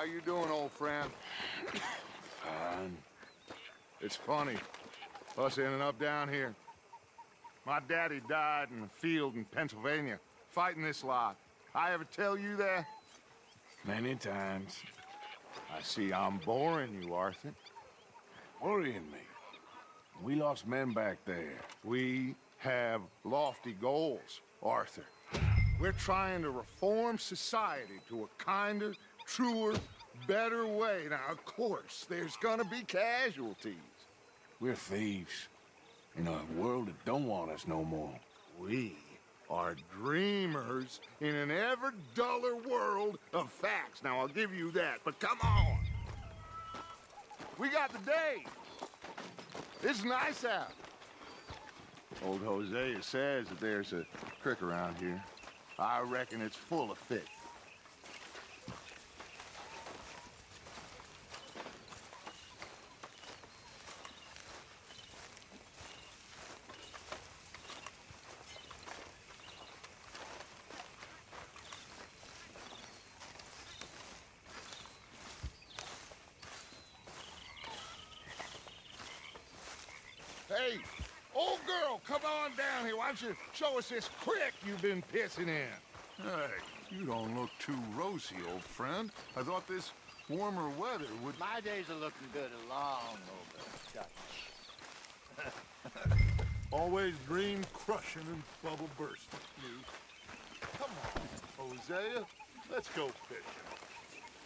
you doing, old friend? It's funny, us ending up down here. My daddy died in a field in Pennsylvania, fighting this lot. I ever tell you that? Many times. I see I'm boring you, Arthur. Worrying me. We lost men back there. We have lofty goals, Arthur. We're trying to reform society to a kinder, truer, better way. Now, of course, there's gonna be casualties. We're thieves. In a world that don't want us no more. We are dreamers in an ever duller world of facts. Now, I'll give you that, but come on. We got the day. It's nice out. Old Hosea says that there's a creek around here. I reckon it's full of fish. Hey, old girl, come on down here. Why don't you show us this creek you've been pissing in? Hey, you don't look too rosy, old friend. I thought this warmer weather would... My days are looking good along over. Always dream crushing and bubble bursting, you. Come on, Hosea. Let's go fishing.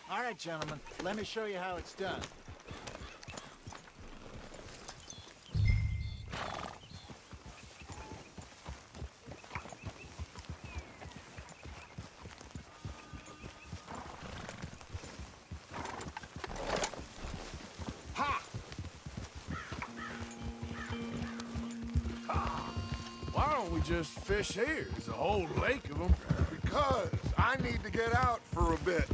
All right, gentlemen, let me show you how it's done. Why don't we just fish here? There's a whole lake of them. Because I need to get out for a bit.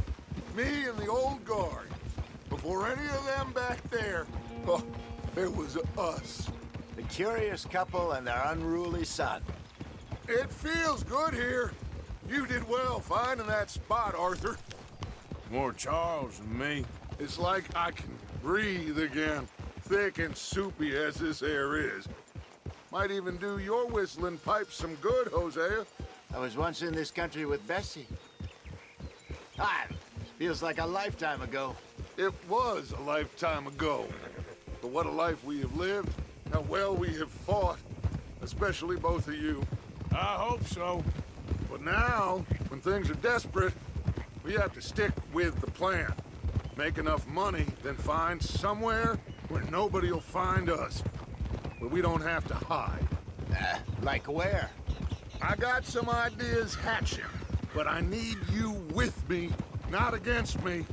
Me and the old guard. Before any of them back there, oh, it was us. The curious couple and their unruly son. It feels good here. You did well finding that spot, Arthur. More Charles than me. It's like I can breathe again, thick and soupy as this air is. Might even do your whistling pipes some good, Hosea. I was once in this country with Bessie. Feels like a lifetime ago. It was a lifetime ago. But what a life we have lived, how well we have fought, especially both of you. I hope so. But now, when things are desperate, we have to stick with the plan. Make enough money, then find somewhere where nobody will find us. Where we don't have to hide. Like where? I got some ideas hatching, but I need you with me, not against me.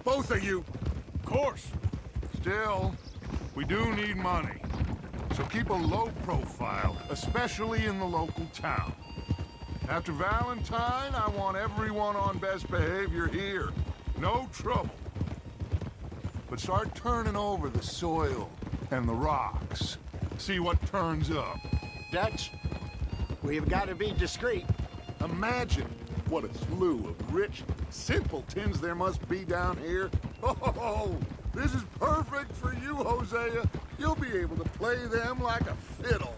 Both of you. Of course. Still, we do need money. So keep a low profile, especially in the local town. After Valentine, I want everyone on best behavior here. No trouble. But start turning over the soil and the rocks. See what turns up. Dutch, we've got to be discreet. Imagine what a slew of rich simpletons there must be down here. Oh, this is perfect for you, Hosea. You'll be able to play them like a fiddle.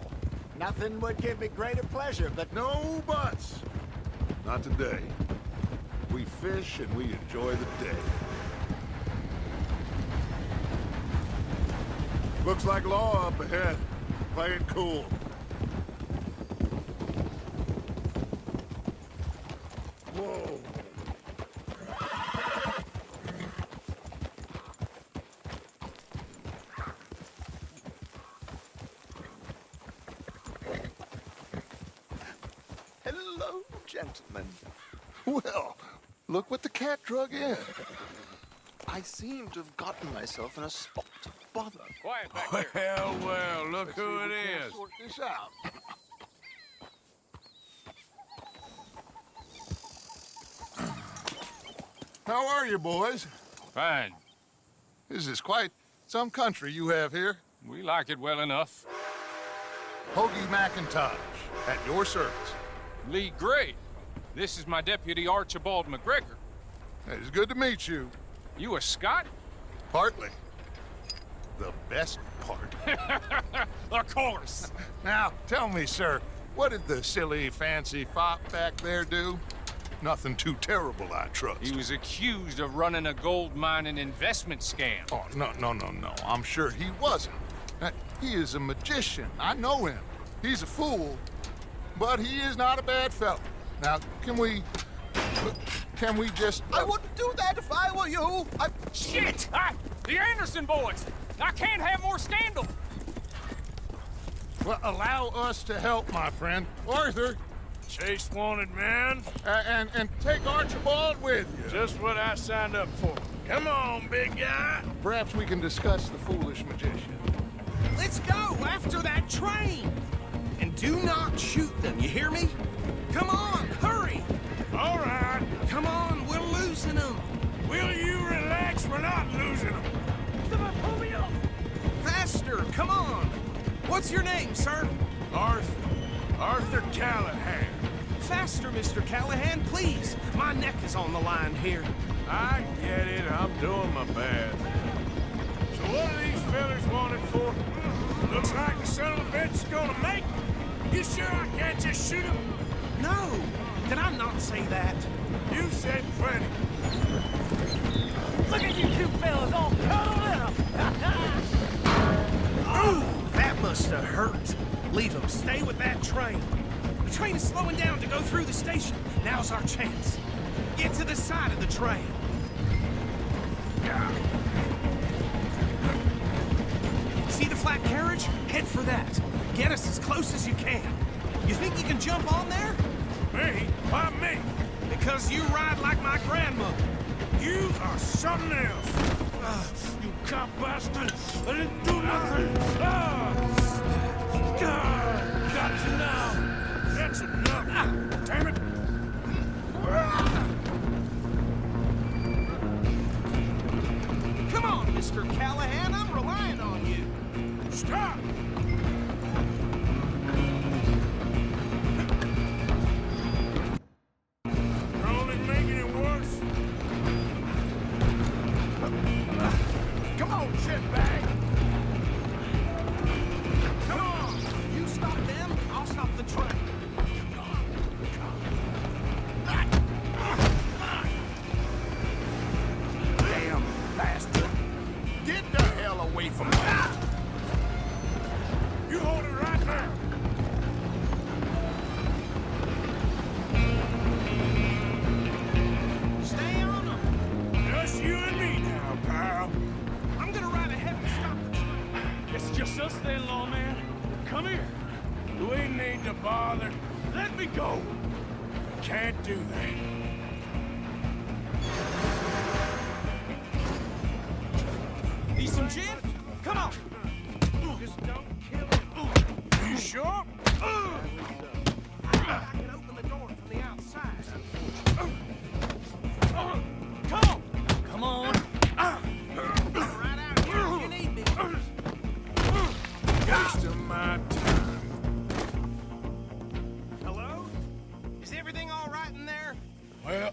Nothing would give me greater pleasure, but No buts. Not today. We fish and we enjoy the day. Looks like law up ahead. Play it cool. Whoa. Hello, gentlemen. Well, look what the cat drug in. I seem to have gotten myself in a spot of bother. Quiet back there. Well, look who it is. Sort this out. How are you, boys? Fine. This is quite some country you have here. We like it well enough. Hoagie McIntosh, at your service. Lee Gray. This is my deputy, Archibald McGregor. It's good to meet you. You a Scot? Partly. The best part. Of course. Now, tell me, sir, what did the silly, fancy fop back there do? Nothing too terrible, I trust. He was accused of running a gold mining investment scam. Oh, no. I'm sure he wasn't. He is a magician. I know him. He's a fool, but he is not a bad fellow. Now, can we just... I wouldn't do that if I were you. Shit! The Anderson boys! I can't have more scandal! Well, allow us to help, my friend. Arthur, Chase wanted man. and take Archibald with you. Just what I signed up for. Come on, big guy. Perhaps we can discuss the foolish magician. Let's go after that train! And do not shoot them, you hear me? Come on, hurry! All right. Come on, we're losing them! Will you relax? We're not losing them. Faster, come on! What's your name, sir? Arthur Callahan. Faster, Mr. Callahan, please! My neck is on the line here. I get it. I'm doing my best. So what are these fellas wanted for? Looks like the son of a bitch is gonna make it. You sure I can't just shoot him? No! Did I not say that? You said plenty. Look at you two fellas all cuddled up! Oh, that must have hurt. Leave them. Stay with that train. The train is slowing down to go through the station. Now's our chance. Get to the side of the train. See the flat carriage? Head for that. Get us as close as you can. You think you can jump on there? Me? Why me? Because you ride like my grandmother. You are something else. You cop bastard! I didn't do nothing! Got you now! That's enough! Damn it! Come on, Mr. Callahan, I'm relying on you. Stop! You're only making it worse. Come on, shitbag! Come on! You stop them, I'll stop the train. Damn bastard. Get the hell away from me. You hold it right there! Stay on them. Just you and me now, pal. I'm gonna ride ahead and stop the train. It's just us then, lawman. Come here. We need to bother. Let me go. Can't do that. Need some gin? Come on. Just don't kill him. You sure? I can open the door from the outside. Come on. Right out here if you need me. Wasting my time. Hello? Is everything all right in there? Well,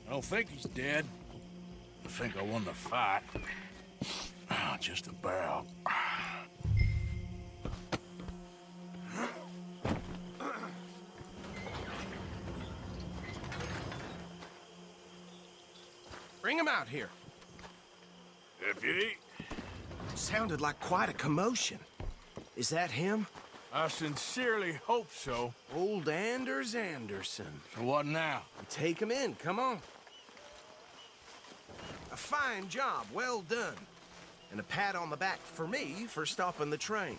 I don't think he's dead. I think I won the fight. Just about. Bring him out here. Deputy, Sounded like quite a commotion. Is that him? I sincerely hope so. Old Anders Anderson. So what now? Take him in, come on. A fine job, well done. And a pat on the back for me for stopping the train.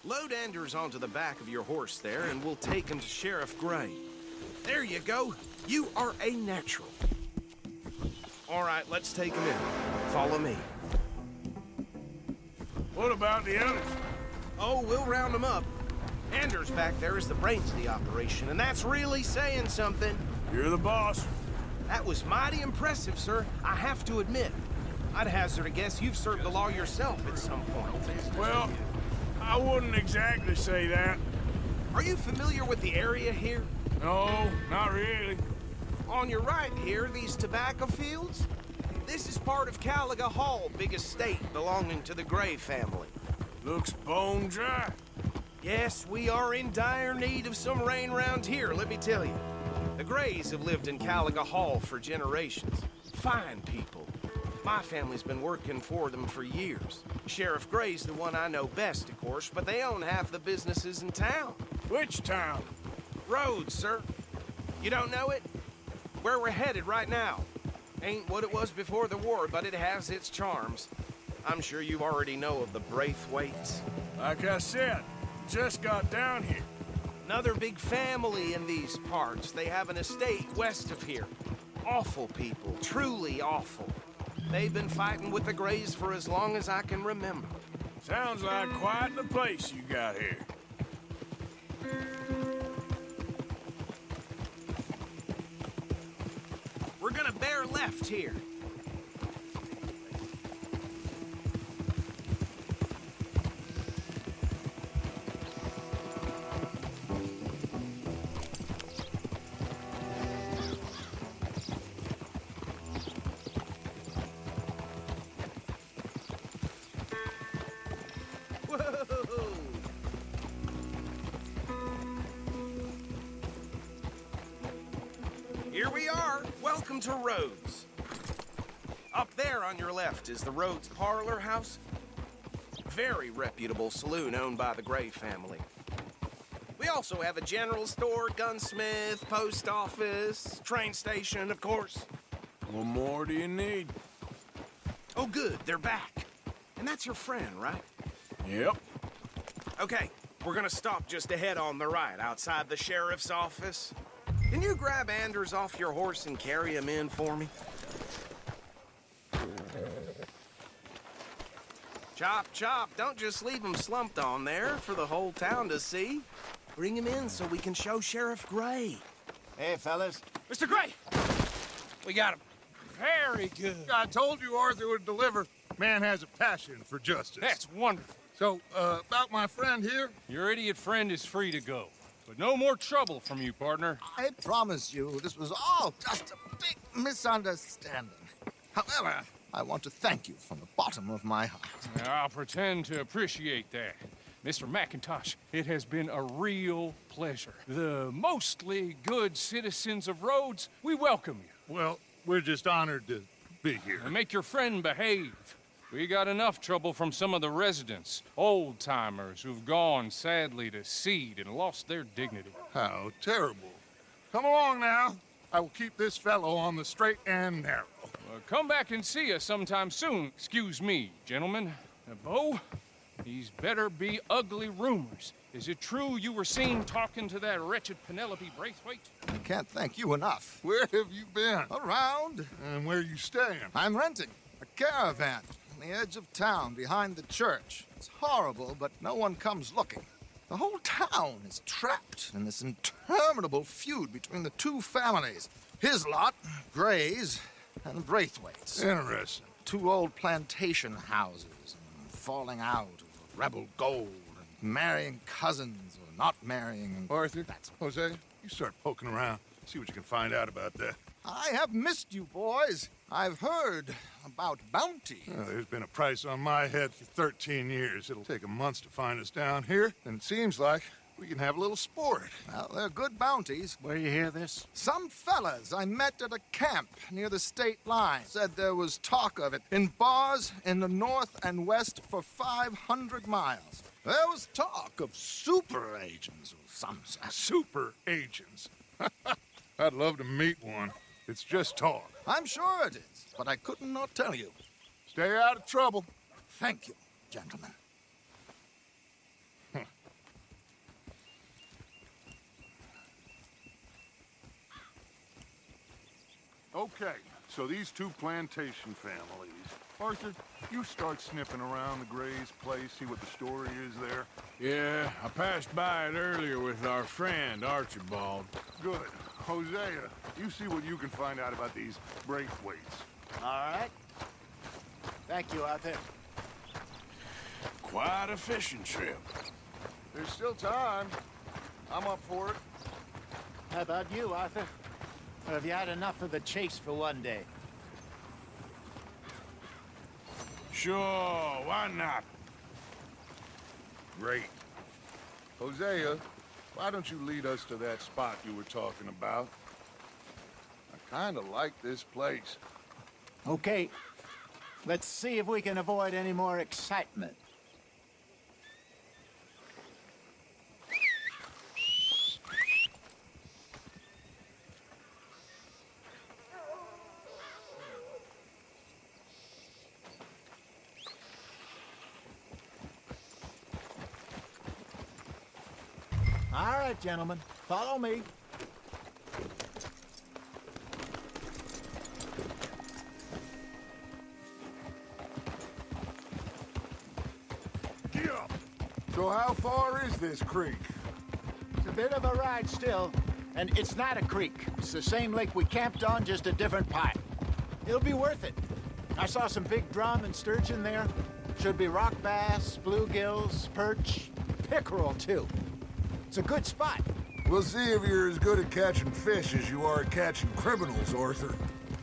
Load Anders onto the back of your horse there, and we'll take him to Sheriff Gray. There you go. You are a natural. All right, let's take him in. Follow me. What about the others? Oh, we'll round them up. Anders back there is the brains of the operation, and that's really saying something. You're the boss. That was mighty impressive, sir. I have to admit. I'd hazard a guess you've served the law yourself at some point. Well, I wouldn't exactly say that. Are you familiar with the area here? No, not really. On your right here, these tobacco fields? this is part of Caliga Hall, big estate belonging to the Gray family. Looks bone dry. Yes, we are in dire need of some rain round here, let me tell you. The Grays have lived in Caliga Hall for generations. Fine people. My family's been working for them for years. Sheriff Gray's the one I know best, of course, but they own half the businesses in town. Which town? Rhodes, sir. You don't know it? Where we're headed right now. Ain't what it was before the war, but it has its charms. I'm sure you already know of the Braithwaites. Like I said, just got down here. Another big family in these parts. They have an estate west of here. Awful people, truly awful. They've been fighting with the Grays for as long as I can remember. Sounds like quite the place you got here. We're gonna bear left here. Whoa! Here we are. Welcome to Rhodes. Up there on your left is the Rhodes Parlor House. Very reputable saloon owned by the Gray family. We also have a general store, gunsmith, post office, train station, of course. What more do you need? Oh, good, they're back. And that's your friend, right? Yep. Okay, we're gonna stop just ahead on the right, outside the sheriff's office. Can you grab Anders off your horse and carry him in for me? Chop, chop, don't just leave him slumped on there for the whole town to see. Bring him in so we can show Sheriff Gray. Hey, fellas. Mr. Gray! We got him. Very good. I told you Arthur would deliver. Man has a passion for justice. That's wonderful. So, about my friend here? Your idiot friend is free to go. But no more trouble from you, partner. I promise you, this was all just a big misunderstanding. However, I want to thank you from the bottom of my heart. I'll pretend to appreciate that. Mr. McIntosh, it has been a real pleasure. The mostly good citizens of Rhodes, we welcome you. Well, we're just honored to be here. And make your friend behave. We got enough trouble from some of the residents, old-timers who've gone, sadly, to seed and lost their dignity. How terrible. Come along now. I will keep this fellow on the straight and narrow. Come back and see us sometime soon. Excuse me, gentlemen. Bo, these better be ugly rumors. Is it true you were seen talking to that wretched Penelope Braithwaite? I can't thank you enough. Where have you been? Around. And where are you staying? I'm renting a caravan on the edge of town behind the church. It's horrible, but no one comes looking. The whole town is trapped in this interminable feud between the two families. His lot, Gray's, and Braithwaite's. Interesting. Two old plantation houses, and falling out over rebel gold, and marrying cousins or not marrying. And Arthur, that's Jose, you start poking around. See what you can find out about that. I have missed you, boys. I've heard about bounty. There's been a price on my head for 13 years. It'll take 'em months to find us down here, and it seems like we can have a little sport. Well, they're good bounties. Where you hear this? Some fellas I met at a camp near the state line said there was talk of it in bars in the north and west for 500 miles. There was talk of super agents or some such. Super agents. I'd love to meet one. It's just talk. I'm sure it is, but I couldn't not tell you. Stay out of trouble. Thank you, gentlemen. Okay, so these two plantation families. Arthur, you start sniffing around the Gray's place, see what the story is there. Yeah, I passed by it earlier with our friend, Archibald. Good. Hosea, you see what you can find out about these Braithwaites. All right. Thank you, Arthur. Quite a fishing trip. There's still time. I'm up for it. How about you, Arthur? Or have you had enough of the chase for one day? Sure, why not? Great. Hosea, why don't you lead us to that spot you were talking about? I kind of like this place. Okay. Let's see if we can avoid any more excitement. All right, gentlemen, follow me. Yeah. So how far is this creek? It's a bit of a ride still, and it's not a creek. It's the same lake we camped on, just a different pipe. It'll be worth it. I saw some big drum and sturgeon there. Should be rock bass, bluegills, perch, pickerel, too. It's a good spot. We'll see if you're as good at catching fish as you are at catching criminals, Arthur.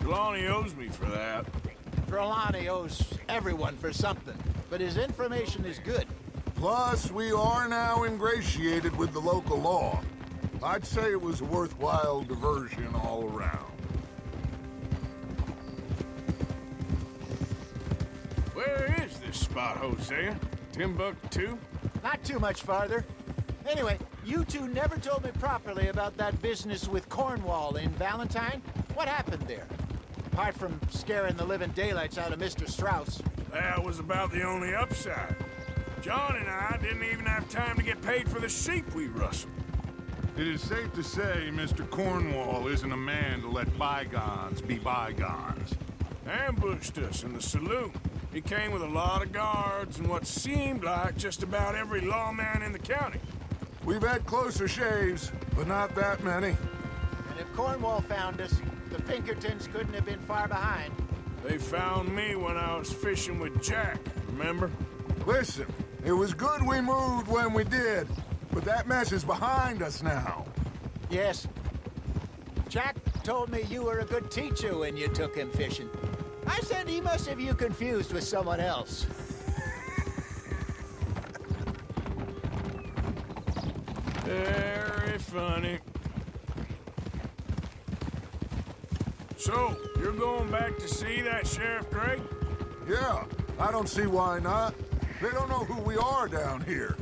Trelawney owes me for that. Trelawney owes everyone for something, but his information is good. Plus, we are now ingratiated with the local law. I'd say it was a worthwhile diversion all around. Where is this spot, Hosea? Timbuktu? Not too much farther. Anyway, you two never told me properly about that business with Cornwall in Valentine. What happened there? Apart from scaring the living daylights out of Mr. Strauss. That was about the only upside. John and I didn't even have time to get paid for the sheep we rustled. It is safe to say Mr. Cornwall isn't a man to let bygones be bygones. Ambushed us in the saloon. He came with a lot of guards and what seemed like just about every lawman in the county. We've had closer shaves, but not that many. And if Cornwall found us, the Pinkertons couldn't have been far behind. They found me when I was fishing with Jack, remember? Listen, it was good we moved when we did, but that mess is behind us now. Yes. Jack told me you were a good teacher when you took him fishing. I said he must have you confused with someone else. Very funny. So, you're going back to see that Sheriff Gray? Yeah, I don't see why not. They don't know who we are down here.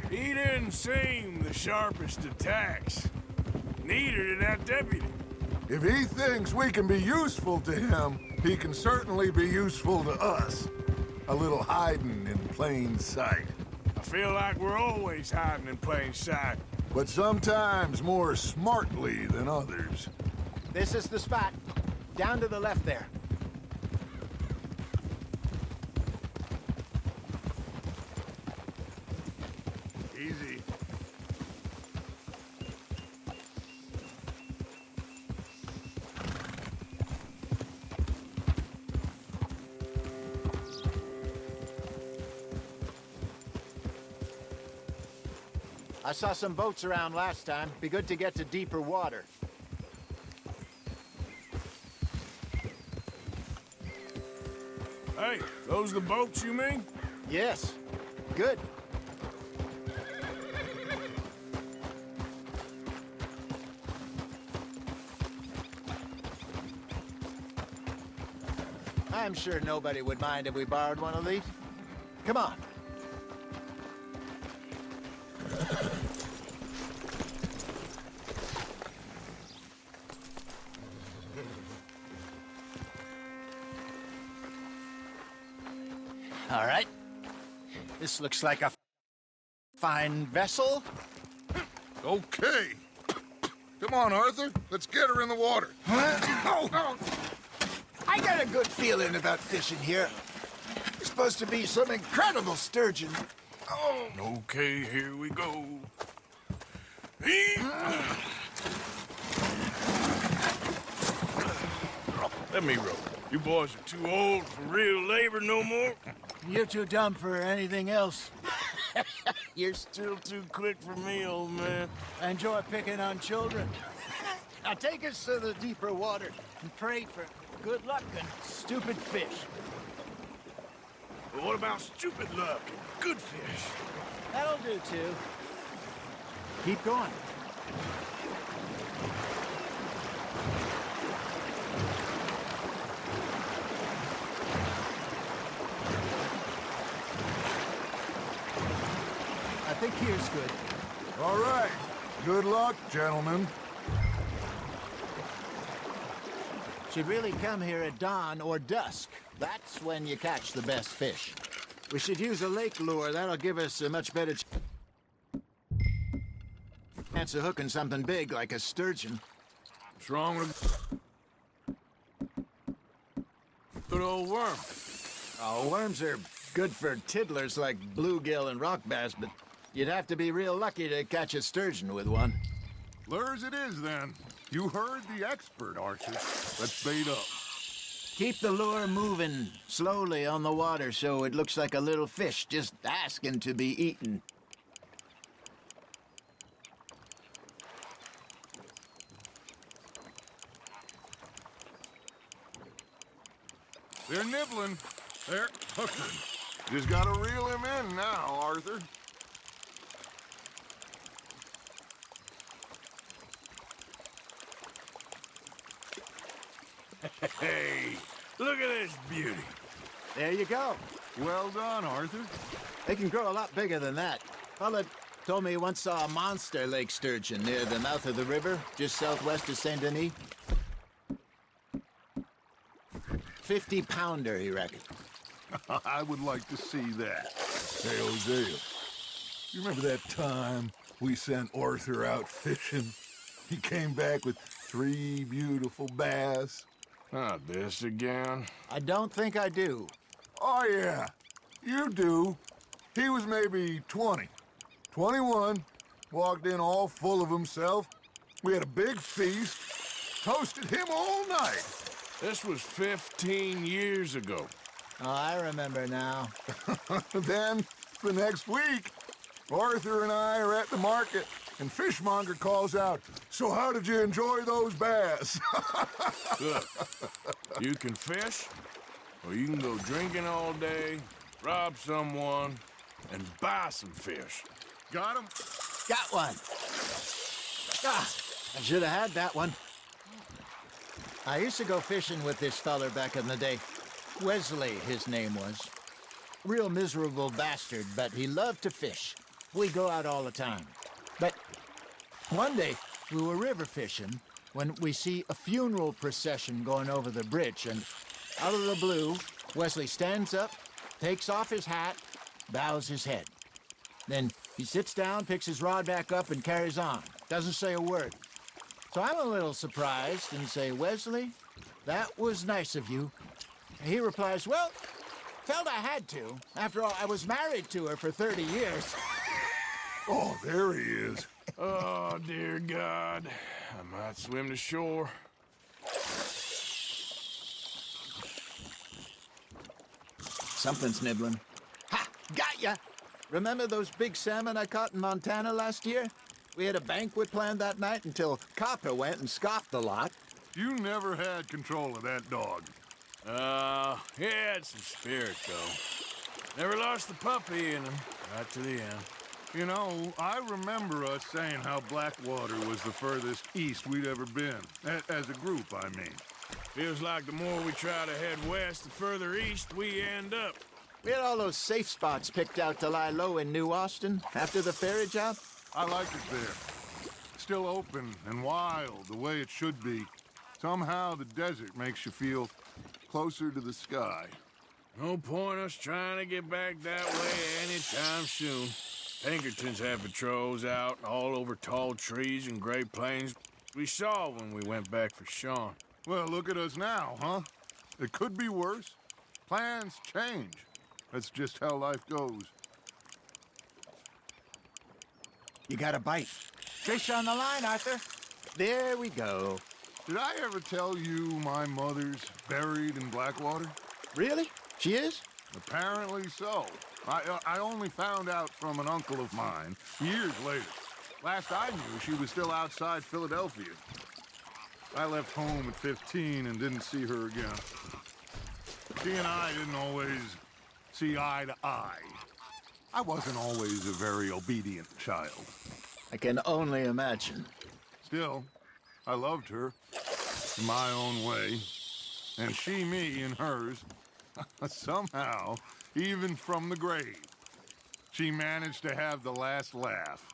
He didn't seem the sharpest attacks. Neither did that deputy. If he thinks we can be useful to him, he can certainly be useful to us. A little hiding in plain sight. I feel like we're always hiding in plain sight. But sometimes more smartly than others. This is the spot. Down to the left there. Easy. I saw some boats around last time. Be good to get to deeper water. Hey, those the boats you mean? Yes. Good. I'm sure nobody would mind if we borrowed one of these. Come on. All right. This looks like a fine vessel. Okay. Come on, Arthur. Let's get her in the water. Oh. I got a good feeling about fishing here. It's supposed to be some incredible sturgeon. Oh. Okay, here we go. Let me row. You boys are too old for real labor no more. You're too dumb for anything else. You're still too quick for me, old man. I enjoy picking on children. Now take us to the deeper water and pray for good luck and stupid fish. But what about stupid luck and good fish? That'll do, too. Keep going. I think here's good. All right. Good luck, gentlemen. Should really come here at dawn or dusk. That's when you catch the best fish. We should use a lake lure. That'll give us a much better chance of hooking something big like a sturgeon. What's wrong with good old worm? Oh, worms are good for tiddlers like bluegill and rock bass, but you'd have to be real lucky to catch a sturgeon with one. Lures it is, then. You heard the expert, Arthur. Let's bait up. Keep the lure moving slowly on the water so it looks like a little fish just asking to be eaten. They're nibbling. They're hooking. Just gotta reel him in now, Arthur. Hey, look at this beauty. There you go. Well done, Arthur. They can grow a lot bigger than that. Fella told me he once saw a monster lake sturgeon near the mouth of the river, just southwest of Saint Denis. 50-pounder, he reckoned. I would like to see that. Hey, Hosea, you remember that time we sent Arthur out fishing? He came back with 3 beautiful bass. Not this again. I don't think I do. Oh, yeah, you do. He was maybe 20, 21, walked in all full of himself. We had a big feast, toasted him all night. This was 15 years ago. Oh, I remember now. Then, the next week, Arthur and I are at the market, and Fishmonger calls out, "So how did you enjoy those bass?" Look, you can fish, or you can go drinking all day, rob someone, and buy some fish. Got him? Got one. Ah, I should have had that one. I used to go fishing with this feller back in the day. Wesley, his name was. Real miserable bastard, but he loved to fish. We go out all the time. But one day, we were river fishing when we see a funeral procession going over the bridge, and out of the blue, Wesley stands up, takes off his hat, bows his head. Then he sits down, picks his rod back up, and carries on. Doesn't say a word. So I'm a little surprised and say, "Wesley, that was nice of you." And he replies, "Well, felt I had to. After all, I was married to her for 30 years. Oh, there he is. Oh, dear God. I might swim to shore. Something's nibbling. Ha! Got ya! Remember those big salmon I caught in Montana last year? We had a banquet planned that night until Copper went and scoffed the lot. You never had control of that dog. He had some spirit, though. Never lost the puppy in him, right to the end. You know, I remember us saying how Blackwater was the furthest east we'd ever been. As a group, I mean. Feels like the more we try to head west, the further east we end up. We had all those safe spots picked out to lie low in New Austin after the ferry job. I like it there. Still open and wild, the way it should be. Somehow the desert makes you feel closer to the sky. No point us trying to get back that way anytime soon. Pinkertons have patrols out all over tall trees and Great Plains. We saw when we went back for Sean. Well, look at us now, huh? It could be worse. Plans change. That's just how life goes. You got a bite. Fish on the line, Arthur. There we go. Did I ever tell you my mother's buried in Blackwater? Really? She is? Apparently so. I only found out from an uncle of mine years later. Last I knew, she was still outside Philadelphia. I left home at 15 and didn't see her again. She and I didn't always see eye to eye. I wasn't always a very obedient child. I can only imagine. Still, I loved her in my own way, and she me in hers. Somehow, even from the grave, she managed to have the last laugh.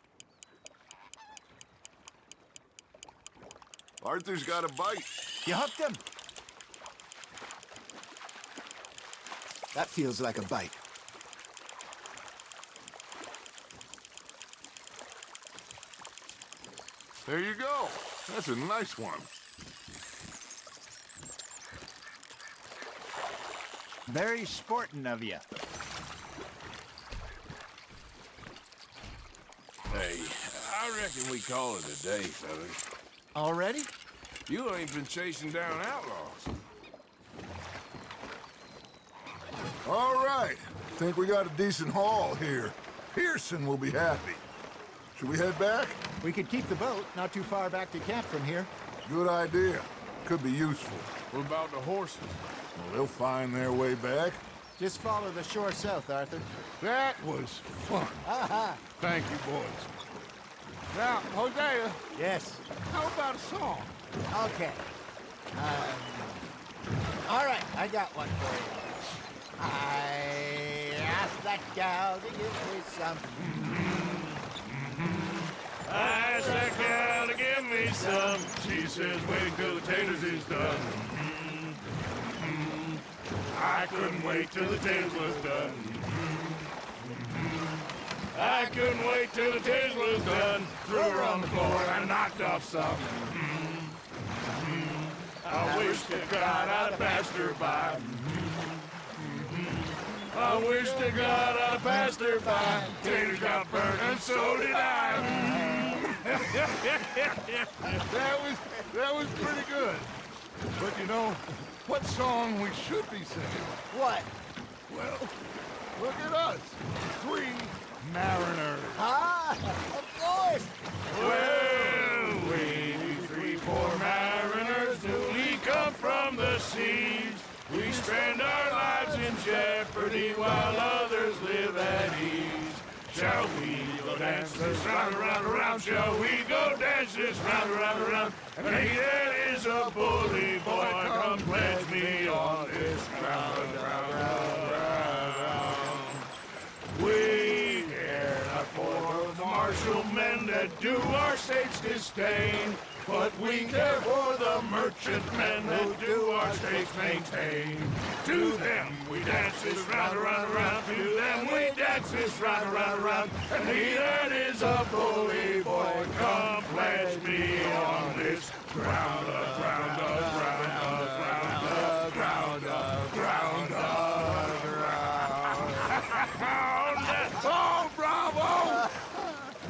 Arthur's got a bite. You hooked him? That feels like a bite. There you go. That's a nice one. Very sporting of you. Hey, I reckon we call it a day, fellas. Already? You ain't been chasing down outlaws. All right. Think we got a decent haul here. Pearson will be happy. Should we head back? We could keep the boat not too far back to camp from here. Good idea. Could be useful. What about the horses? Well, they'll find their way back. Just follow the shore south, Arthur. That was fun. Aha! Thank you, boys. Now, Hosea, Yes. how about a song? Okay. All right, I got one for you. I asked that gal to give me some. I asked that gal to give me some. She says, wait till the taters is done. I couldn't wait till the taters was done. I couldn't wait till the taters was done. Threw her on the floor and knocked off some. I wish to God I'd passed her by. I wish to God I'd passed her by. Taters got burnt and so did I. That was pretty good. But you know, what song we should be singing? What? Well, look at us. 3 mariners. Ah, of course. Well, we 3 poor mariners newly come from the seas. We spend our lives in jeopardy while others live at ease. Shall we go dance this round, around, around? Shall we go dance this round, around, around? And he that is a bully boy, come pledge me on this ground, round, round, round. We care not for the martial men that do our state's disdain, but we care for the merchantmen that do our states maintain. To them we dance this round, around, around. To them we dance this round, around, around. And he that is a bully boy, come pledge me on this ground, ground, ground, ground, ground, ground, ground. Oh, bravo!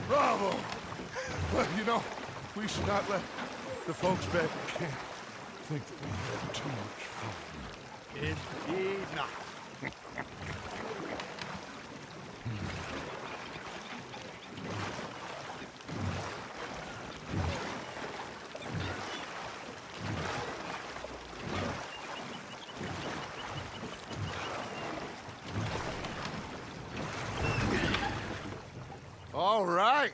Bravo! Well, you know, we should not let the folks back at camp think that we had too much fun. Indeed not. All right.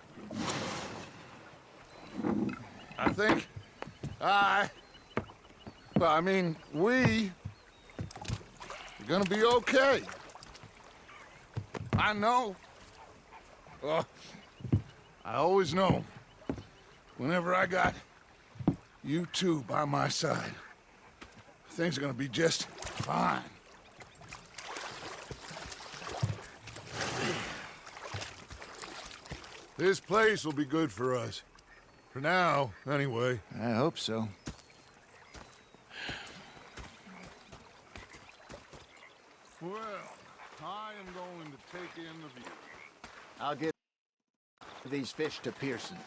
I think we are gonna be okay. I know. I always know. Whenever I got you two by my side, things are gonna be just fine. This place will be good for us. For now, anyway. I hope so. Well, I am going to take in the view. I'll give these fish to Pearson.